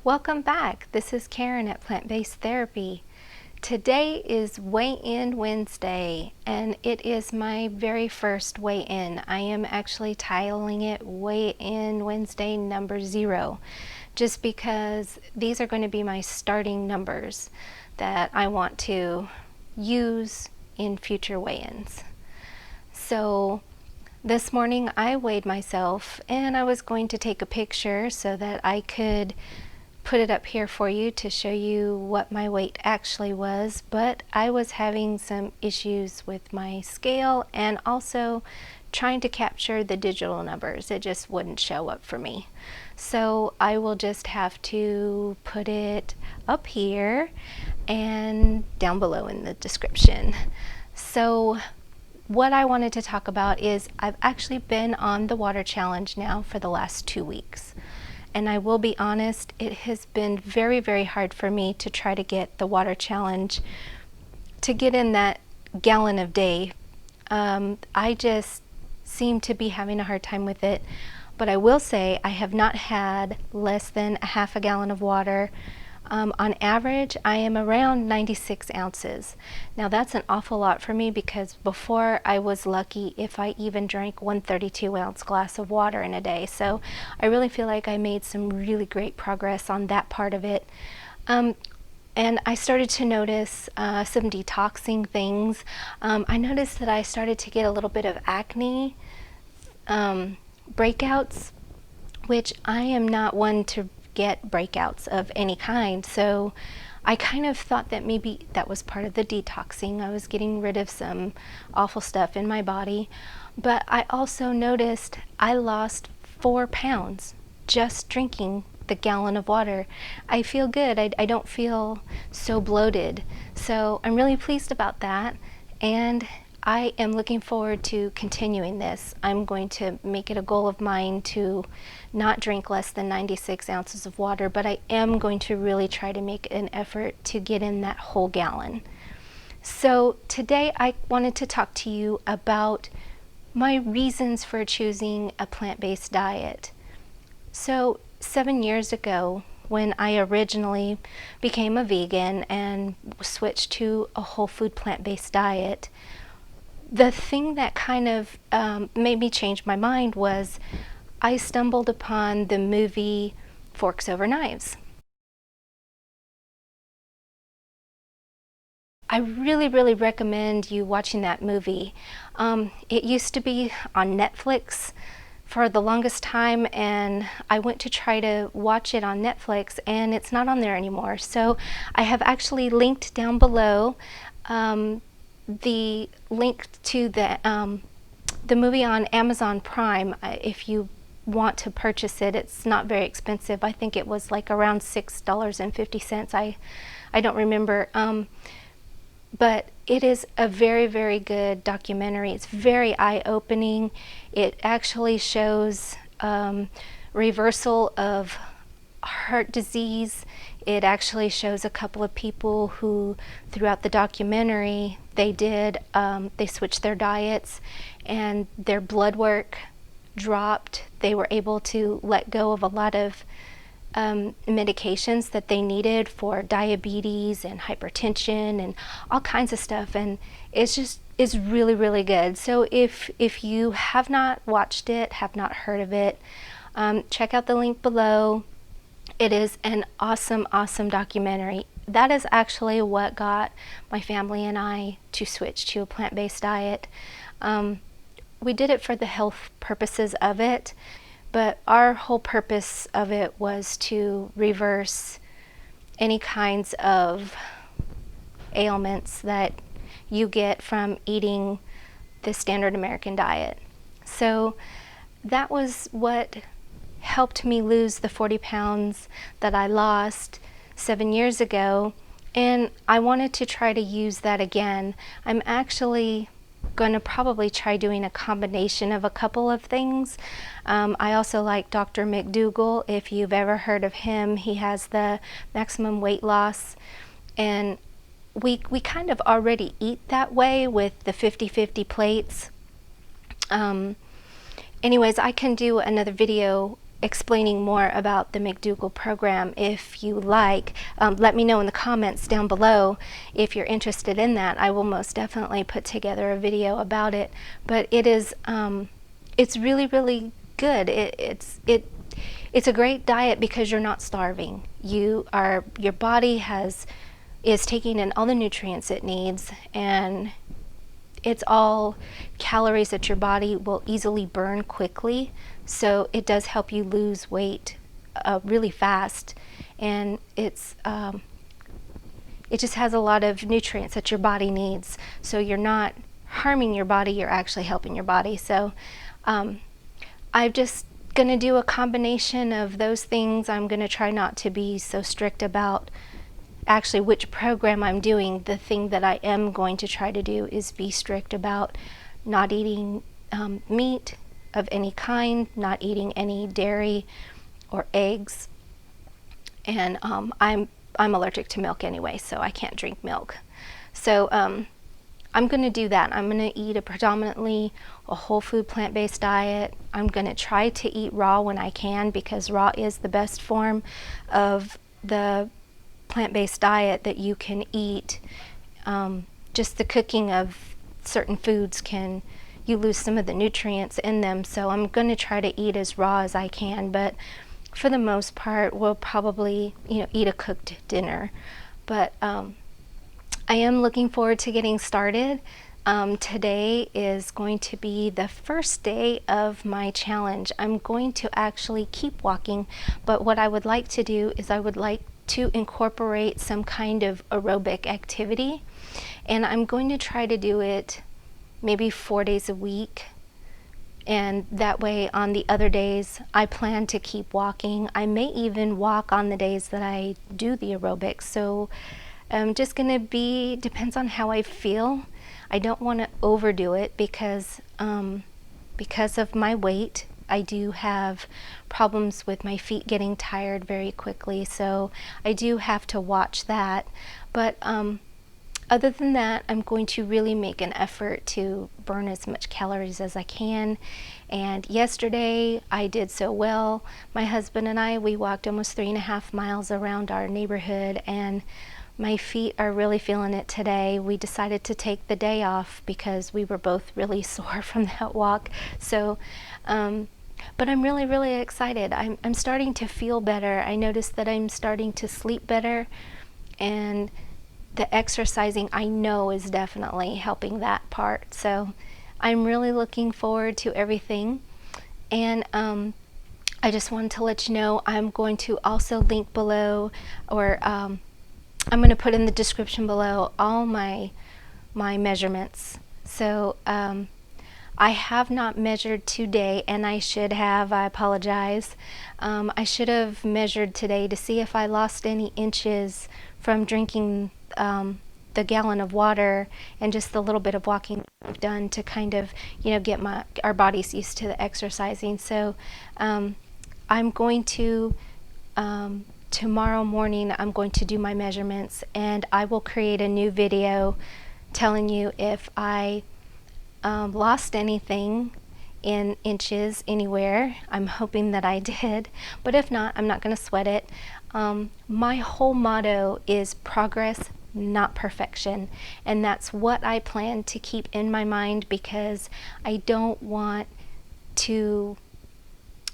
Welcome back. This is Karen at Plant-Based Therapy. Today is Weigh-In Wednesday, and it is my very first weigh-in. I am actually titling it Weigh-In Wednesday number 0, just because these are going to be my starting numbers that I want to use in future weigh-ins. So this morning I weighed myself, and I was going to take a picture so that I could put it up here for you to show you what my weight actually was, but I was having some issues with my scale and also trying to capture the digital numbers. It just wouldn't show up for me. So I will just have to put it up here and down below in the description. So what I wanted to talk about is I've actually been on the water challenge now for the last 2 weeks. And I will be honest, it has been very, very hard for me to try to get the water challenge to get in that gallon a day. I just seem to be having a hard time with it. But I will say I have not had less than a half a gallon of water. On average, I am around 96 ounces. Now that's an awful lot for me because before I was lucky if I even drank 132-ounce glass of water in a day. So I really feel like I made some really great progress on that part of it. And I started to notice some detoxing things. I noticed that I started to get a little bit of acne breakouts, which I am not one to get breakouts of any kind, so I kind of thought that maybe that was part of the detoxing. I was getting rid of some awful stuff in my body, but I also noticed I lost 4 pounds just drinking the gallon of water. I feel good. I don't feel so bloated, so I'm really pleased about that, and I am looking forward to continuing this. I'm going to make it a goal of mine to not drink less than 96 ounces of water, but I am going to really try to make an effort to get in that whole gallon. So today I wanted to talk to you about my reasons for choosing a plant-based diet. So 7 years ago, when I originally became a vegan and switched to a whole food plant-based diet, the thing that kind of made me change my mind was I stumbled upon the movie Forks Over Knives. I really, really recommend you watching that movie. It used to be on Netflix for the longest time, and I went to try to watch it on Netflix, and it's not on there anymore. So I have actually linked down below the link to the movie on Amazon Prime. If you want to purchase it, it's not very expensive. I think it was like around $6.50. I don't remember, but it is a very, very good documentary. It's very eye-opening. It actually shows reversal of heart disease. It actually shows a couple of people who throughout the documentary they switched their diets and their blood work dropped. They were able to let go of a lot of medications that they needed for diabetes and hypertension and all kinds of stuff, and it's really, really good. So if you have not watched it, have not heard of it, check out the link below. It is an awesome, awesome documentary. That is actually what got my family and I to switch to a plant-based diet. We did it for the health purposes of it, but our whole purpose of it was to reverse any kinds of ailments that you get from eating the standard American diet. So that was what helped me lose the 40 pounds that I lost 7 years ago, and I wanted to try to use that again. I'm actually going to probably try doing a combination of a couple of things. I also like Dr. McDougall. If you've ever heard of him, he has the maximum weight loss, and we kind of already eat that way with the 50-50 plates. Anyways, I can do another video explaining more about the McDougall program if you like. Let me know in the comments down below if you're interested in that. I will most definitely put together a video about it. But it is, it's really, really good. It's a great diet because you're not starving. Your body is taking in all the nutrients it needs, and it's all calories that your body will easily burn quickly. So it does help you lose weight really fast, and it just has a lot of nutrients that your body needs. So you're not harming your body, you're actually helping your body. So I'm just going to do a combination of those things. I'm going to try not to be so strict about actually which program I'm doing. The thing that I am going to try to do is be strict about not eating meat of any kind, not eating any dairy or eggs, and I'm allergic to milk anyway, so I can't drink milk. So I'm going to do that. I'm going to eat predominantly a whole food plant-based diet. I'm going to try to eat raw when I can, because raw is the best form of the plant-based diet that you can eat. Just the cooking of certain foods you lose some of the nutrients in them. So I'm going to try to eat as raw as I can, but for the most part we'll probably eat a cooked dinner. But I am looking forward to getting started. Today is going to be the first day of my challenge. I'm going to actually keep walking, but what I would like to do is I would like to incorporate some kind of aerobic activity, and I'm going to try to do it maybe 4 days a week, and that way on the other days I plan to keep walking. I may even walk on the days that I do the aerobics. So I'm just going to depends on how I feel. I don't want to overdo it because of my weight. I do have problems with my feet getting tired very quickly, so I do have to watch that. But other than that, I'm going to really make an effort to burn as much calories as I can. And yesterday I did so well. My husband and we walked almost 3.5 miles around our neighborhood, and my feet are really feeling it today. We decided to take the day off because we were both really sore from that walk. So but I'm really, really excited. I'm starting to feel better. I noticed that I'm starting to sleep better, and the exercising I know is definitely helping that part. So I'm really looking forward to everything. And I just wanted to let you know I'm going to also link below, or I'm going to put in the description below all my measurements. So I have not measured today, and I should have. I apologize. I should have measured today to see if I lost any inches from drinking the gallon of water and just the little bit of walking I've done to kind of get our bodies used to the exercising. So I'm going to tomorrow morning I'm going to do my measurements, and I will create a new video telling you if I lost anything in inches anywhere. I'm hoping that I did, but if not, I'm not going to sweat it. My whole motto is progress, not perfection, and that's what I plan to keep in my mind, because I don't want to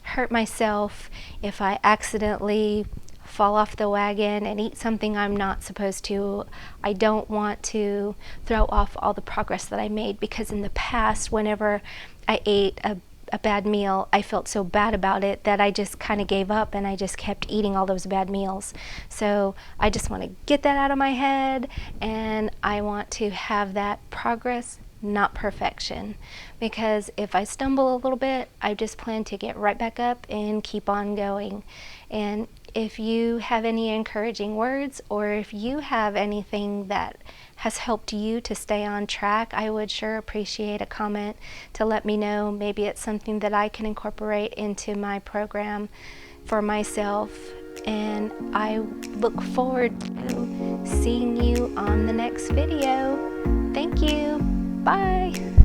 hurt myself if I accidentally fall off the wagon and eat something I'm not supposed to. I don't want to throw off all the progress that I made, because in the past, whenever I ate a bad meal, I felt so bad about it that I just kind of gave up, and I just kept eating all those bad meals. So I just want to get that out of my head, and I want to have that progress, not perfection, because if I stumble a little bit, I just plan to get right back up and keep on going. And if you have any encouraging words, or if you have anything that has helped you to stay on track, I would sure appreciate a comment to let me know. Maybe it's something that I can incorporate into my program for myself. And I look forward to seeing you on the next video. Thank you. Bye.